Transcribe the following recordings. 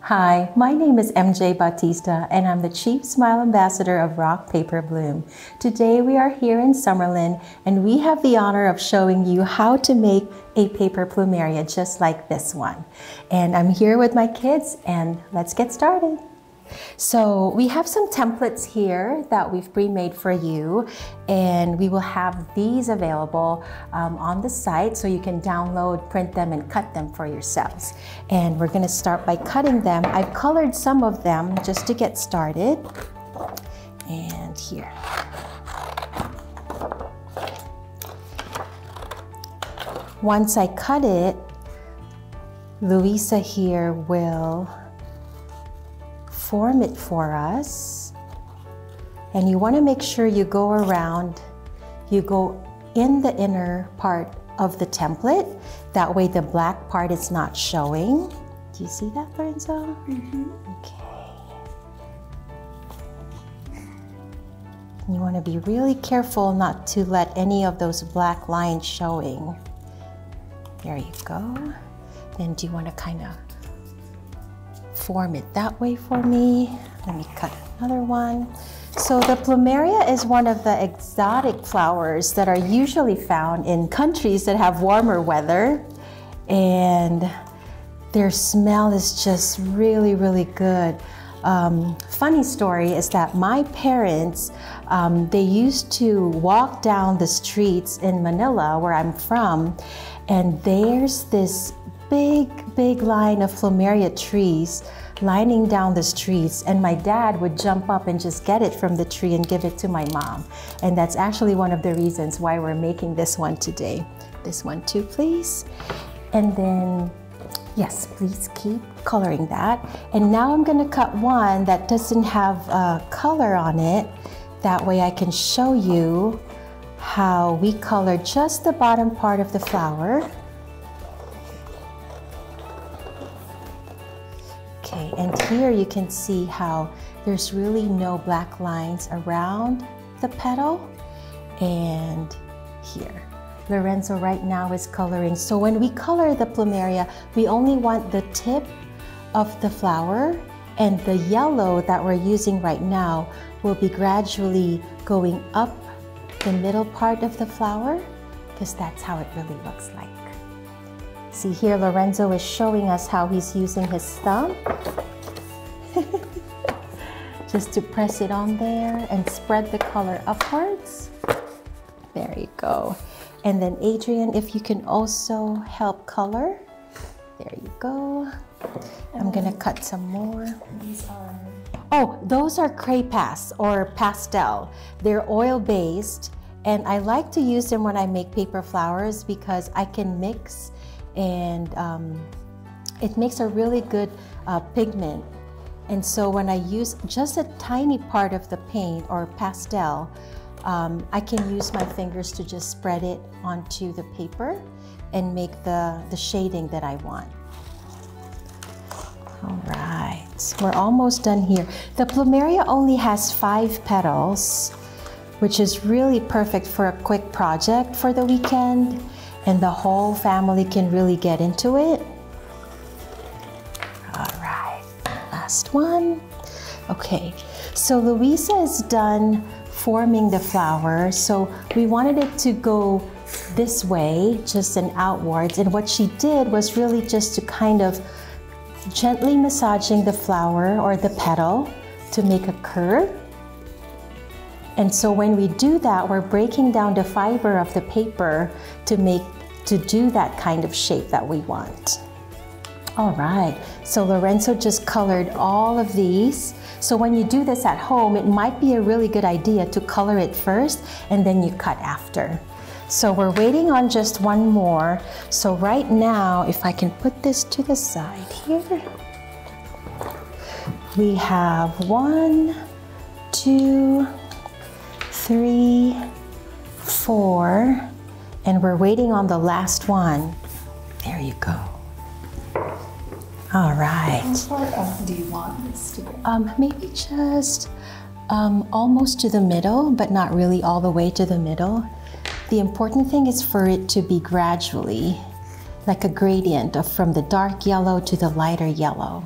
Hi, my name is MJ Bautista and I'm the Chief Smile Ambassador of Rock Paper Bloom. Today we are here in Summerlin and we have the honor of showing you how to make a paper plumeria just like this one. And I'm here with my kids and let's get started. So we have some templates here that we've pre-made for you, and we will have these available on the site so you can download, print them, and cut them for yourselves. And we're going to start by cutting them. I've colored some of them just to get started. And here. Once I cut it, Louisa here will form it for us. And you want to make sure you go around, you go in the inner part of the template. That way the black part is not showing. Do you see that, Lorenzo? Mm-hmm. Okay. You want to be really careful not to let any of those black lines showing. There you go. Then do you want to kind of form it that way for me? Let me cut another one. So the plumeria is one of the exotic flowers that are usually found in countries that have warmer weather, and their smell is just really, really good. Funny story is that my parents, they used to walk down the streets in Manila, where I'm from, and there's this big line of plumeria trees lining down the streets, and my dad would jump up and just get it from the tree and give it to my mom. And that's actually one of the reasons why we're making this one today. This one too, please. And then, yes, please keep coloring that. And now I'm gonna cut one that doesn't have color on it. That way I can show you how we color just the bottom part of the flower. Okay, and here you can see how there's really no black lines around the petal. And here, Lorenzo right now is coloring. So when we color the plumeria, we only want the tip of the flower, and the yellow that we're using right now will be gradually going up the middle part of the flower, because that's how it really looks like. See here, Lorenzo is showing us how he's using his thumb just to press it on there and spread the color upwards. There you go. And then Adrian, if you can also help color. There you go. I'm gonna cut some more. These are... Oh, those are crepas or pastel. They're oil-based, and I like to use them when I make paper flowers because I can mix, and it makes a really good pigment. And so when I use just a tiny part of the paint or pastel, I can use my fingers to just spread it onto the paper and make the shading that I want. All right, we're almost done here. The plumeria only has 5 petals, which is really perfect for a quick project for the weekend, and the whole family can really get into it. All right, last one. Okay, so Louisa is done forming the flower. So we wanted it to go this way, just and outwards. And what she did was really just to kind of gently massaging the flower or the petal to make a curve. And so when we do that, we're breaking down the fiber of the paper to do that kind of shape that we want. All right, so Lorenzo just colored all of these. So when you do this at home, it might be a really good idea to color it first and then you cut after. So we're waiting on just one more. So right now, if I can put this to the side here, we have 1, 2, 3, 4, and we're waiting on the last one. There you go. All right. How far up do you want this to go? Maybe just almost to the middle, but not really all the way to the middle. The important thing is for it to be gradually, like a gradient from the dark yellow to the lighter yellow.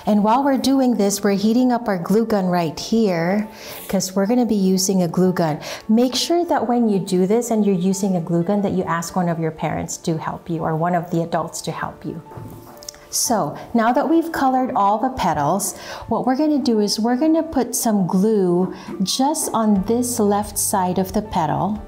And while we're doing this, we're heating up our glue gun right here because we're going to be using a glue gun. Make sure that when you do this and you're using a glue gun that you ask one of your parents to help you or one of the adults to help you. So now that we've colored all the petals, what we're going to do is we're going to put some glue just on this left side of the petal.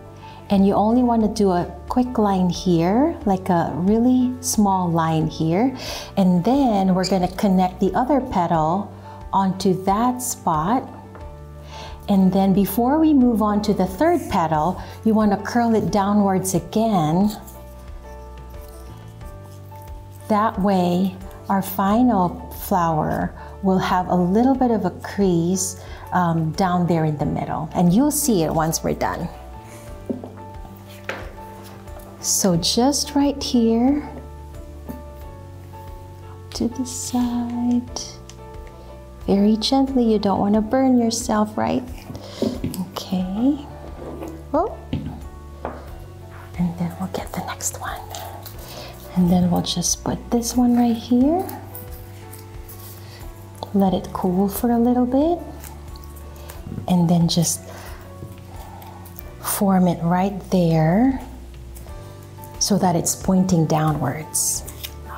And you only want to do a quick line here, like a really small line here. And then we're going to connect the other petal onto that spot. And then before we move on to the third petal, you want to curl it downwards again. That way, our final flower will have a little bit of a crease down there in the middle. And you'll see it once we're done. So just right here, to the side, very gently, you don't want to burn yourself, right? Okay. Oh. And then we'll get the next one. And then we'll just put this one right here. Let it cool for a little bit. And then just form it right there so that it's pointing downwards.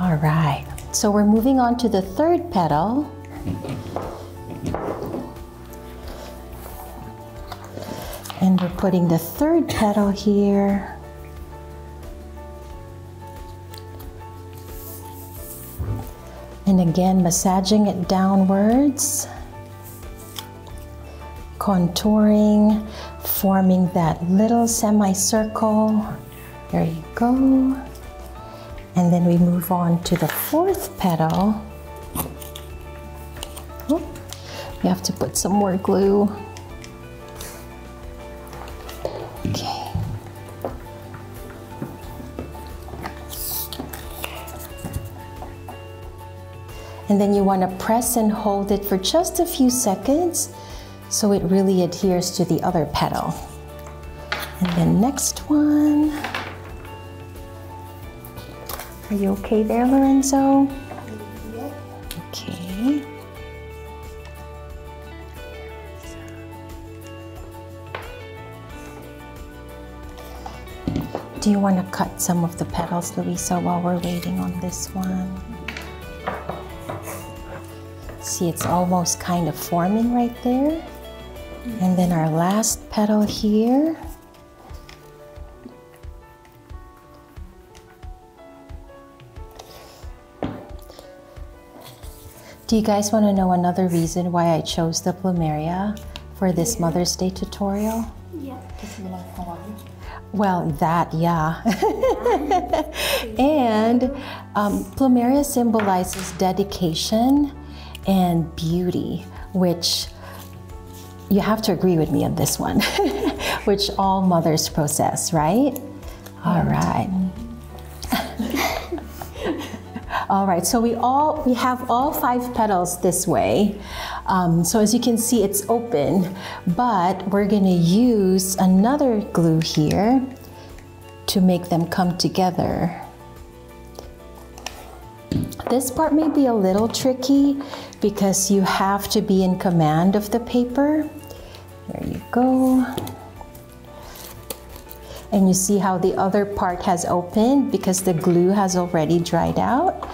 All right, so we're moving on to the third petal. And we're putting the third petal here. And again, massaging it downwards, contouring, forming that little semicircle. There you go. And then we move on to the fourth petal. Oh, we have to put some more glue. Okay. And then you want to press and hold it for just a few seconds so it really adheres to the other petal. And then next one. Are you okay there, Lorenzo? Okay. Do you want to cut some of the petals, Louisa, while we're waiting on this one? See, it's almost kind of forming right there. And then our last petal here. Do you guys want to know another reason why I chose the plumeria for this Mother's Day tutorial? Yeah, because you like Hawaii. Well, that, yeah. And plumeria symbolizes dedication and beauty, which you have to agree with me on this one, which all mothers possess, right? All right. All right, so we have all 5 petals this way. So as you can see, it's open, but we're gonna use another glue here to make them come together. This part may be a little tricky because you have to be in command of the paper. There you go. And you see how the other part has opened because the glue has already dried out.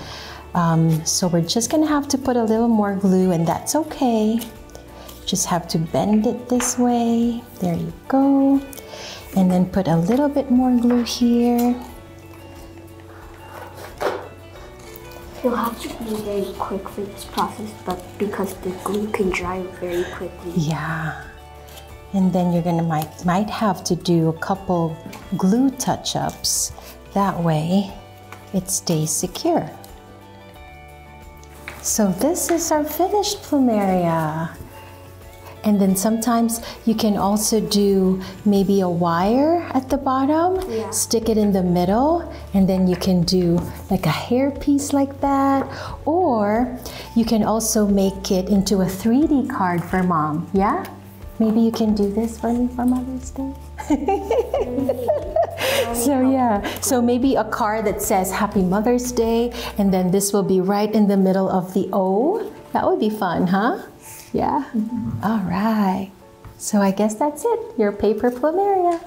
So we're just gonna have to put a little more glue, and that's okay. Just have to bend it this way. There you go. And then put a little bit more glue here. You'll have to be very quick for this process, but because the glue can dry very quickly. Yeah. And then you're gonna might have to do a couple glue touch-ups. That way it stays secure. So this is our finished plumeria. And then sometimes you can also do maybe a wire at the bottom, stick it in the middle, and then you can do like a hair piece like that. Or you can also make it into a 3D card for mom, yeah? Maybe you can do this for me for Mother's Day. So yeah, so maybe a card that says Happy Mother's Day, and then this will be right in the middle of the O, That would be fun, huh? Yeah? All right. So I guess that's it, your paper plumeria.